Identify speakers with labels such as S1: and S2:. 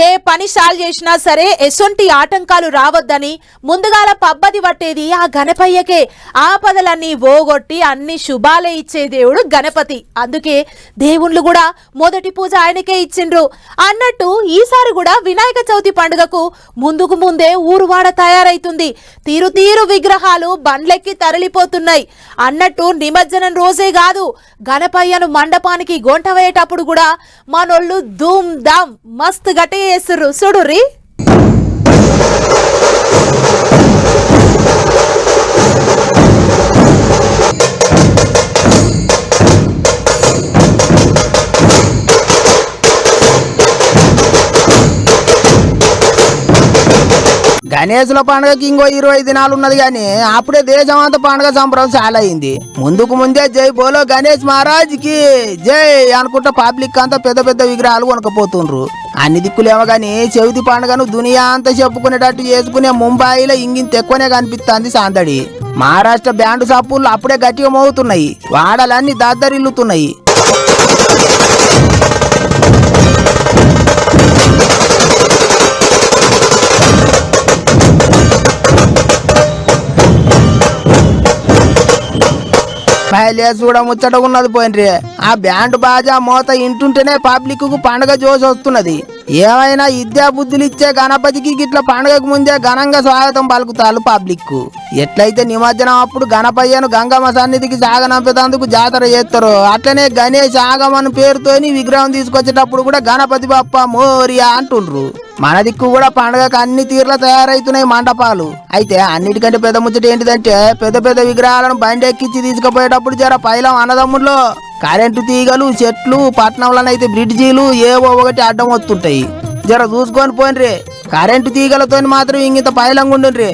S1: ఏ పని సాల్ చేసినా సరే ఎసొంటి ఆటంకాలు రావద్దని ముందుగాల పబ్బది పట్టేది ఆ గణపయ్యకే. ఆపదలన్నీ ఓగొట్టి అన్ని శుభాలే ఇచ్చే దేవుడు గణపతి. అందుకే దేవుళ్ళు కూడా మొదటి పూజ ఆయనకే ఇచ్చిండ్రు అన్నట్టు ఈసారి కూడా వినాయక చవితి పండుగకు ముందుకు ముందే ఊరువాడ తయారైతుంది. తీరు తీరు విగ్రహాలు బండ్లెక్కి తరలిపోతున్నాయి అన్నట్టు నిమజ్జనం రోజే కాదు, గణపయ్యను మండపానికి గొంట వేయేటప్పుడు కూడా మనోళ్ళు ధూమ్ ధామ్ మస్తు గట్టిగా చేస్తుర్రు చూడుర్రి.
S2: గణేశుల పండుగకి ఇంకో 20 దినాలు ఉన్నది గాని అప్పుడే దేశం అంతా పండుగ సంబరం చాలా అయింది. ముందుకు ముందే జై బోలో గణేష్ మహారాజ్ కి జై అనుకుంటా పబ్లిక్ అంతా పెద్ద పెద్ద విగ్రహాలు కొనకపోతుండ్రు. అన్ని దిక్కులేమో గాని చవితి పండుగను దునియా అంతా చెప్పుకునేటట్టు చేసుకునే ముంబాయిలో ఇంగింత ఎక్కువనే కనిపిస్తుంది సాందడి. మహారాష్ట్ర బ్యాండ్ సప్పుళ్ళు అప్పుడే గట్టిగా మోగుతున్నాయి, వాడలన్నీ దద్దరిల్లుతున్నాయి. పైలే చూడ ముచ్చట ఉన్నది పోయినరే. ఆ బ్యాండ్ బాజా మోత ఇంటుంటేనే పబ్లిక్ కు పండుగ జోష్ వస్తున్నది. ఏమైనా విద్యా బుద్ధులు ఇచ్చే గణపతికి గిట్ల పండుగకు ముందే ఘనంగా స్వాగతం పలుకుతారు పబ్లిక్. ఎట్లయితే నిమజ్జనం అప్పుడు గణపయ్యను గంగమ్మ సన్నిధికి సాగనంపేందుకు జాతర చేస్తారు, అట్లనే గణేష్ ఆగమన పేరుతోని విగ్రహం తీసుకొచ్చేటప్పుడు కూడా గణపతి బప్ప మోరియా అంటుండ్రు. మన దిక్కు కూడా పండుగకు అన్ని తీర్ల తయారైతున్నాయి మండపాలు. అయితే అన్నిటికంటే పెద్ద ముచ్చట ఏంటిదంటే పెద్ద పెద్ద విగ్రహాలను బండి ఎక్కించి తీసుకుపోయేటప్పుడు జర పైలం అన్నదమ్ముల్లో కరెంటు తీగలు, చెట్లు, పట్టణంలోనైతే బ్రిడ్జీలు ఏవో ఒకటి అడ్డం వస్తుంటాయి. జర చూసుకొని పోయినరే. కరెంటు తీగలతో మాత్రం ఇంత పైలంగా ఉండుండ్రి.